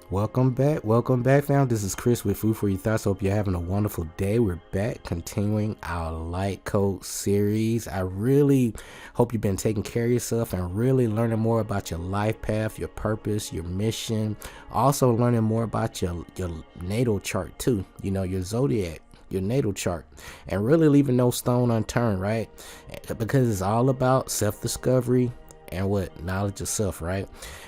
Welcome back, fam. This is Chris with Food for Your Thoughts. Hope you're having a wonderful day. We're back continuing our light code series. I really hope you've been taking care of yourself and really learning more about your life path, your purpose, your mission. Also learning more about your natal chart too, your zodiac, your natal chart, and really leaving no stone unturned, right? Because it's all about self-discovery and knowledge of self, right?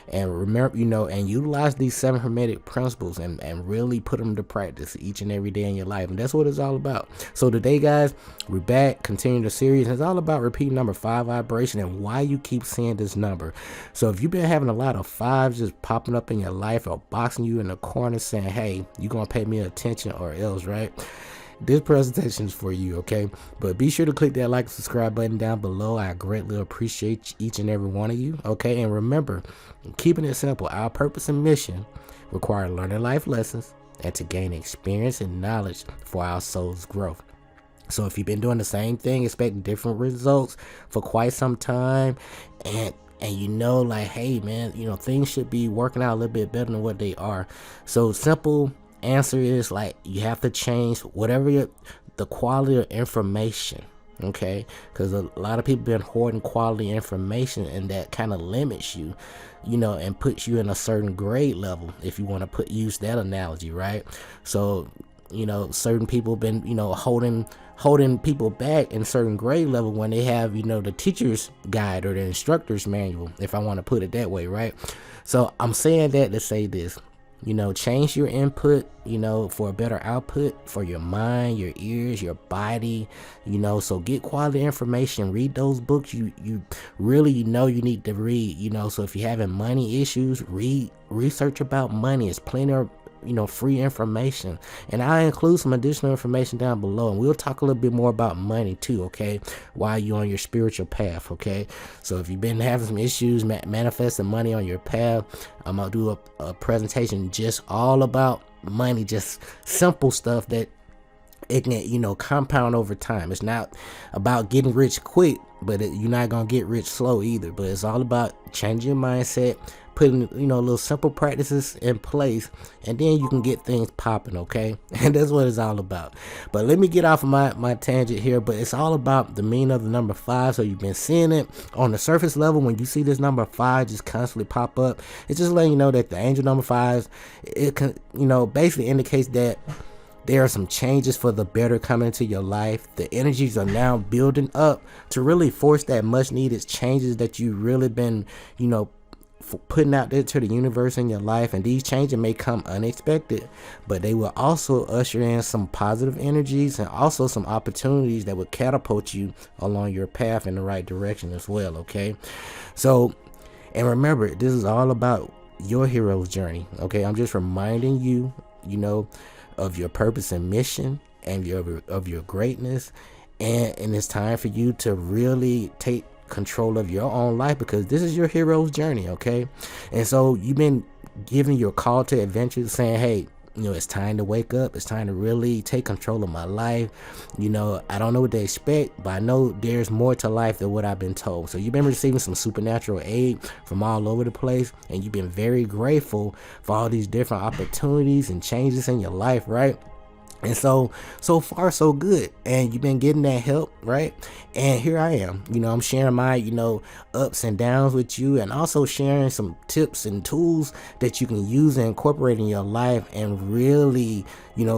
And remember, and utilize these 7 Hermetic principles and really put them to practice each and every day in your life. And that's what it's all about. So today, guys, we're back, continuing the series. It's all about repeating number 5 vibration and why you keep seeing this number. So if you've been having a lot of 5s just popping up in your life or boxing you in the corner saying, hey, you're going to pay me attention or else, right? This presentation is for you, okay? But be sure to click that like and subscribe button down below. I greatly appreciate each and every one of you, okay? And remember, keeping it simple, our purpose and mission require learning life lessons and to gain experience and knowledge for our soul's growth. So if you've been doing the same thing, expecting different results for quite some time, and like, hey man, things should be working out a little bit better than what they are. So simple answer is, like, you have to change whatever the quality of information, okay? Because a lot of people been hoarding quality information, and that kind of limits you, and puts you in a certain grade level, if you want to use that analogy, right? So certain people been holding people back in certain grade level when they have the teacher's guide or the instructor's manual, if I want to put it that way, right? So I'm saying that to say this: change your input, for a better output for your mind, your ears, your body, so get quality information, read those books you really you need to read, so if you're having money issues, research about money. It's plenty of free information, and I include some additional information down below, and we'll talk a little bit more about money too, okay, while you're on your spiritual path, okay? So if you've been having some issues manifesting money on your path, I'm gonna do a presentation just all about money, just simple stuff that it can compound over time. It's not about getting rich quick, but you're not gonna get rich slow either. But it's all about changing your mindset, putting little simple practices in place, and then you can get things popping, okay? And that's what it's all about. But let me get off of my tangent here. But it's all about the meaning of the number 5. So you've been seeing it on the surface level. When you see this number 5 just constantly pop up, it's just letting you know that the angel number 5, it can basically indicates that there are some changes for the better coming into your life. The energies are now building up to really force that much needed changes that you've really been putting out there to the universe in your life. And these changes may come unexpected, but they will also usher in some positive energies and also some opportunities that will catapult you along your path in the right direction as well, okay? So, and remember, this is all about your hero's journey, okay? I'm just reminding you, of your purpose and mission and of your greatness, and it's time for you to really take control of your own life, because this is your hero's journey, okay? And so you've been giving your call to adventure, saying, hey, it's time to wake up. It's time to really take control of my life. I don't know what to expect, but I know there's more to life than what I've been told. So you've been receiving some supernatural aid from all over the place, and you've been very grateful for all these different opportunities and changes in your life, right? And so far so good, and you've been getting that help, right? And here I am, I'm sharing my ups and downs with you, and also sharing some tips and tools that you can use and incorporate in your life, and really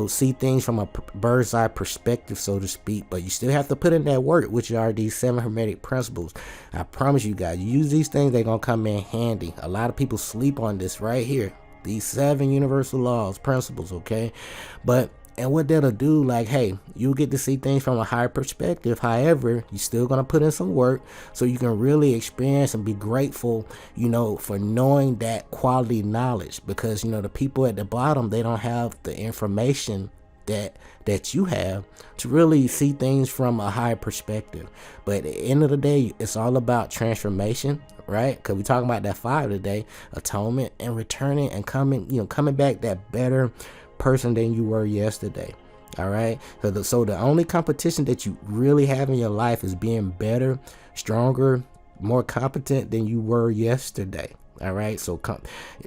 see things from a bird's eye perspective, so to speak. But you still have to put in that work, which are these 7 Hermetic Principles. I promise you guys, you use these things, they're gonna come in handy. A lot of people sleep on this right here, these 7 universal laws, principles, okay? And what that'll do, like, hey, you'll get to see things from a higher perspective. However, you're still going to put in some work so you can really experience and be grateful, for knowing that quality knowledge. Because, the people at the bottom, they don't have the information that you have to really see things from a higher perspective. But at the end of the day, it's all about transformation, right? Because we're talking about that 5 today, atonement and returning and coming back that better person than you were yesterday. All right, so the only competition that you really have in your life is being better, stronger, more competent than you were yesterday. All right, so come,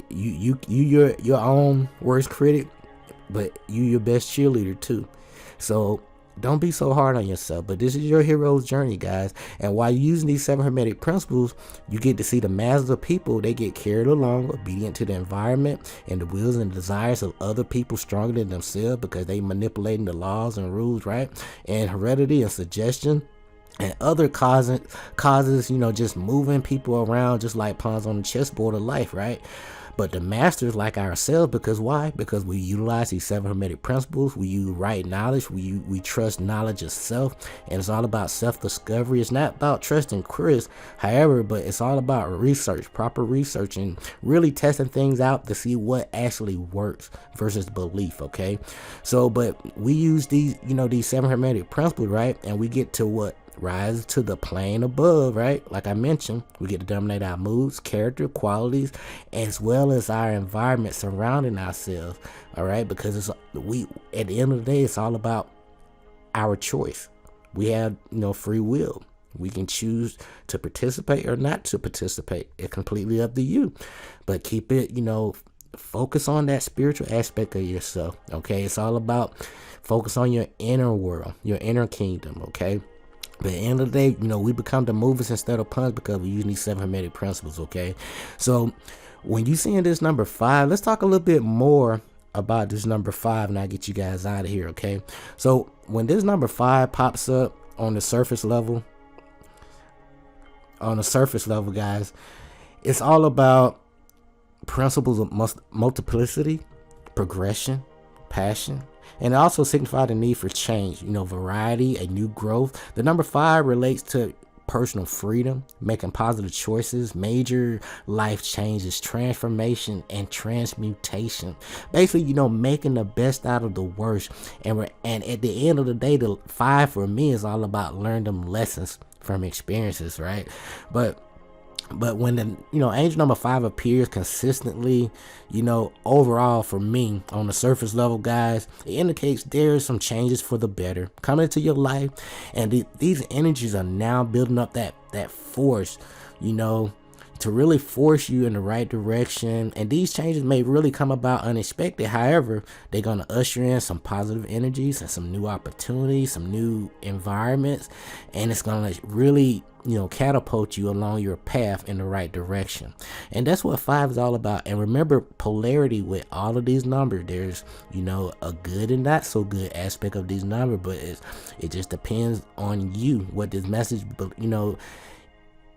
you your own worst critic, but you your best cheerleader too. So don't be so hard on yourself. But this is your hero's journey, guys. And while you're using these 7 Hermetic Principles, you get to see the masses of people. They get carried along, obedient to the environment and the wills and desires of other people stronger than themselves, because they manipulating the laws and rules, right? And heredity and suggestion and other causes, just moving people around just like pawns on the chessboard of life, right? But the masters like ourselves, because why? Because we utilize these 7 Hermetic Principles. We use right knowledge. We trust knowledge of self, and it's all about self-discovery. It's not about trusting Chris, however, but it's all about research, proper research, and really testing things out to see what actually works versus belief. Okay, so but we use these, these 7 Hermetic Principles, right? And we get to what? Rise to the plane above, right? Like I mentioned, we get to dominate our moods, character, qualities, as well as our environment surrounding ourselves. All right, because at the end of the day, it's all about our choice. We have free will. We can choose to participate or not to participate. It's completely up to you. But keep it, focus on that spiritual aspect of yourself. Okay, it's all about focus on your inner world, your inner kingdom. Okay. But at the end of the day, we become the movers instead of punks because we use these 7 Hermetic Principles, okay? So when you seeing this number 5, let's talk a little bit more about this number 5 and I'll get you guys out of here, okay? So when this number 5 pops up on the surface level, guys, it's all about principles of multiplicity, progression, passion, and it also signifies the need for change, variety, a new growth. The number 5 relates to personal freedom, making positive choices, major life changes, transformation, and transmutation. Basically, making the best out of the worst. And at the end of the day, the 5 for me is all about learning them lessons from experiences, right? But when the angel number 5 appears consistently, overall for me on the surface level, guys, it indicates there's some changes for the better coming into your life, and these energies are now building up that force, to really force you in the right direction. And these changes may really come about unexpected. However, they're going to usher in some positive energies and some new opportunities, some new environments, and it's going to really catapult you along your path in the right direction. And that's what 5 is all about. And remember, polarity with all of these numbers, there's a good and not so good aspect of these numbers, but it just depends on you what this message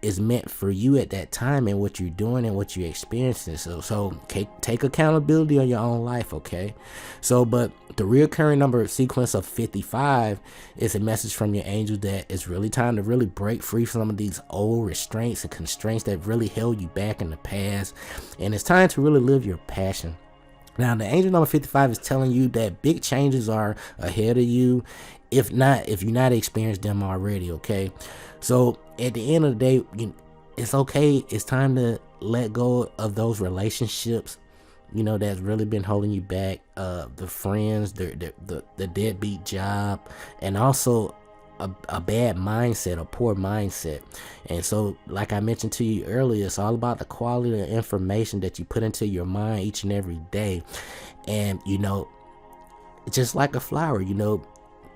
is meant for you at that time and what you're doing and what you're experiencing. So take accountability on your own life, okay? So, but the recurring number sequence of 55 is a message from your angel that it's really time to really break free from some of these old restraints and constraints that really held you back in the past. And it's time to really live your passion. Now, the angel number 55 is telling you that big changes are ahead of you, if you're not experienced them already, okay? So at the end of the day, it's okay. It's time to let go of those relationships, that's really been holding you back. The friends, the deadbeat job, and also a bad mindset, a poor mindset. And so, like I mentioned to you earlier, it's all about the quality of information that you put into your mind each and every day. And just like a flower,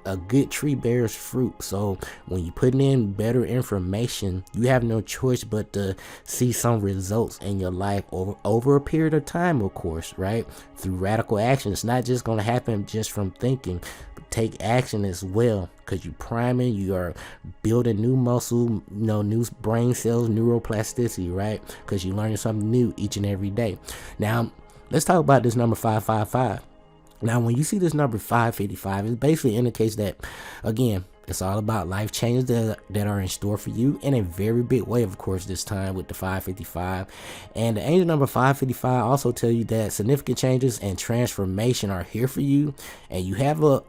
a good tree bears fruit. So when you put in better information, you have no choice but to see some results in your life over a period of time, of course, right? Through radical action. It's not just going to happen just from thinking, but take action as well, because you're priming, you are building new muscle, new brain cells, neuroplasticity, right? Because you're learning something new each and every day. Now, let's talk about this number 555. Now, when you see this number 555, it basically indicates that, again, it's all about life changes that are in store for you in a very big way, of course, this time with the 555. And the angel number 555 also tell you that significant changes and transformation are here for you, and you have a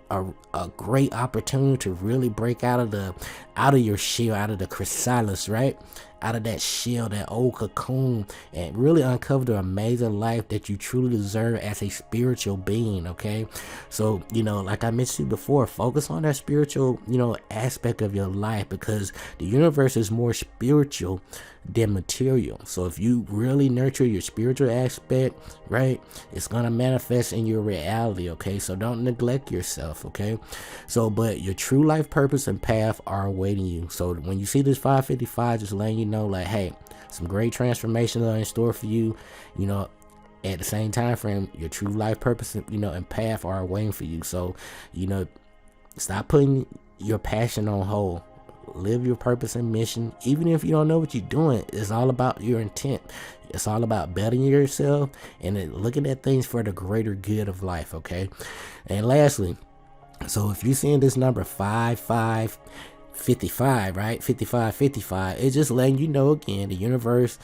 great opportunity to really break out of your shell, out of the chrysalis, right? out of that shell, that old cocoon, and really uncover the amazing life that you truly deserve as a spiritual being. Okay, so like I mentioned before, focus on that spiritual aspect of your life, because the universe is more spiritual than material. So if you really nurture your spiritual aspect, right, it's gonna manifest in your reality. Okay, so don't neglect yourself. Okay, so but your true life purpose and path are awaiting you. So when you see this 555, just letting you know, like, hey, some great transformations are in store for you. At the same time frame, your true life purpose and path are waiting for you. So stop putting your passion on hold. Live your purpose and mission. Even if you don't know what you're doing, it's all about your intent. It's all about bettering yourself and then looking at things for the greater good of life. Okay, and lastly, so if you're seeing this number 5555, right, 5555, it's just letting you know again, the universe,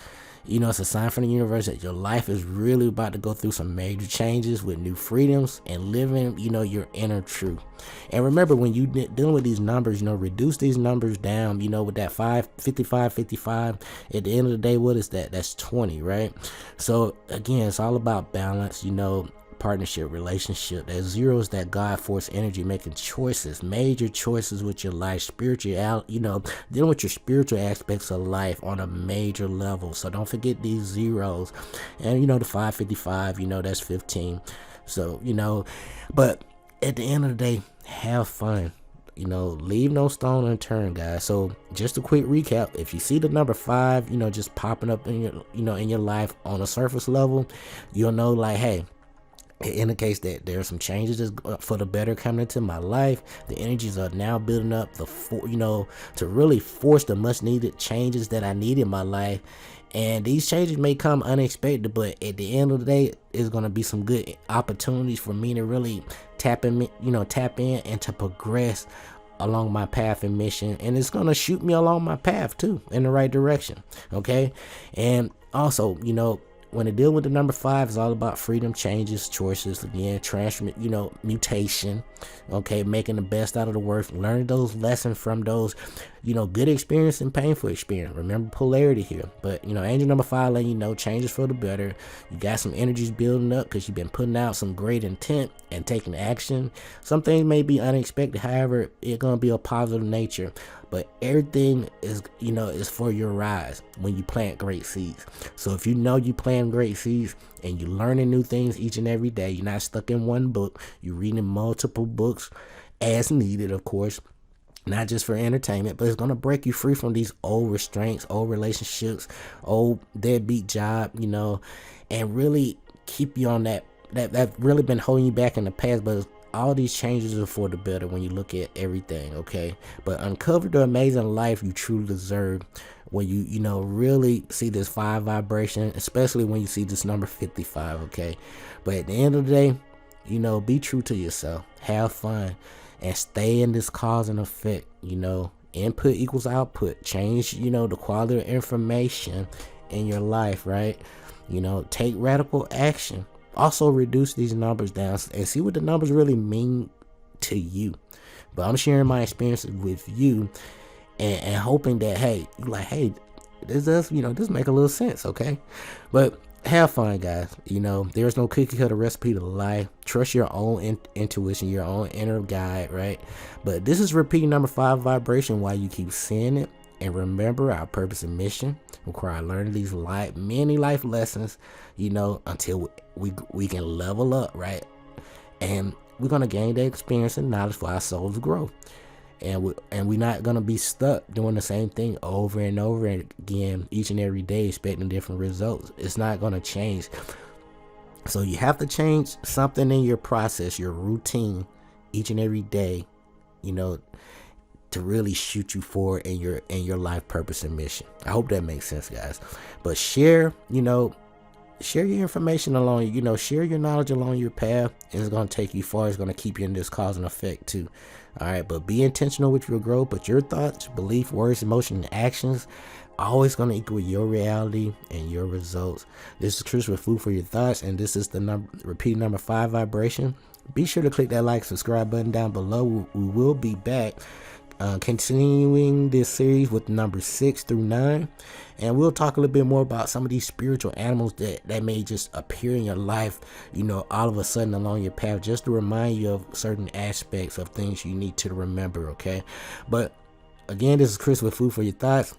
it's a sign from the universe that your life is really about to go through some major changes with new freedoms and living, your inner truth. And remember, when you dealing with these numbers, reduce these numbers down, with that 5555, at the end of the day, what is that? That's 20, right? So again, it's all about balance, partnership, relationship. That zero is that God force energy, making choices, major choices with your life, spiritual, dealing with your spiritual aspects of life on a major level. So don't forget these zeros. And the 555, that's 15. So but at the end of the day, have fun. Leave no stone unturned, guys. So just a quick recap: if you see the number 5, just popping up in your in your life on a surface level, you'll know, like, hey, it indicates that there are some changes for the better coming into my life. The energies are now building up to really force the much needed changes that I need in my life. And these changes may come unexpected, but at the end of the day, it's going to be some good opportunities for me to really tap in and to progress along my path and mission. And it's going to shoot me along my path too, in the right direction. Okay. And also, when it deal with the number 5, it's all about freedom, changes, choices, again, mutation. Okay, making the best out of the worst, learning those lessons from those, good experience and painful experience. Remember polarity here. But angel number 5 letting you know changes for the better. You got some energies building up because you've been putting out some great intent and taking action. Some things may be unexpected, however, it's gonna be a positive nature. But everything is, is for your rise when you plant great seeds. So if you plant great seeds and you're learning new things each and every day, you're not stuck in one book, you're reading multiple books as needed, of course, not just for entertainment, but it's going to break you free from these old restraints, old relationships, old deadbeat job, and really keep you on that really been holding you back in the past. But all these changes are for the better when you look at everything. Okay, but uncover the amazing life you truly deserve when you really see this 5 vibration, especially when you see this number 55. Okay, but at the end of the day, be true to yourself, have fun, and stay in this cause and effect. Input equals output. Change the quality of information in your life, right? Take radical action. Also reduce these numbers down and see what the numbers really mean to you. But I'm sharing my experiences with you and hoping that, hey, you're like, hey, this does, this make a little sense. Okay, but have fun, guys. There's no cookie cutter recipe to life. Trust your own intuition, your own inner guide, right? But this is repeating number 5 vibration while you keep seeing it. And remember, our purpose and mission require learning these many life lessons, until we can level up, right? And we're going to gain that experience and knowledge for our soul's growth. And we're not going to be stuck doing the same thing over and over again each and every day, expecting different results. It's not going to change. So you have to change something in your process, your routine, each and every day, to really shoot you forward in your life purpose and mission. I hope that makes sense, guys. But share your information along, share your knowledge along your path. It's going to take you far. It's going to keep you in this cause and effect too. All right, but be intentional with your growth. But your thoughts, belief, words, emotion, and actions always going to equal your reality and your results. This is Chris with Food for Your Thoughts, and this is the repeat number 5 vibration. Be sure to click that like, subscribe button down below. We will be back continuing this series with number 6 through 9, and we'll talk a little bit more about some of these spiritual animals that may just appear in your life, all of a sudden along your path, just to remind you of certain aspects of things you need to remember. Okay, but again, this is Chris with Food for Your Thoughts.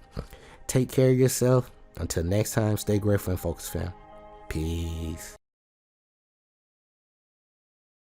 Take care of yourself. Until next time, stay grateful and focused, fam. Peace.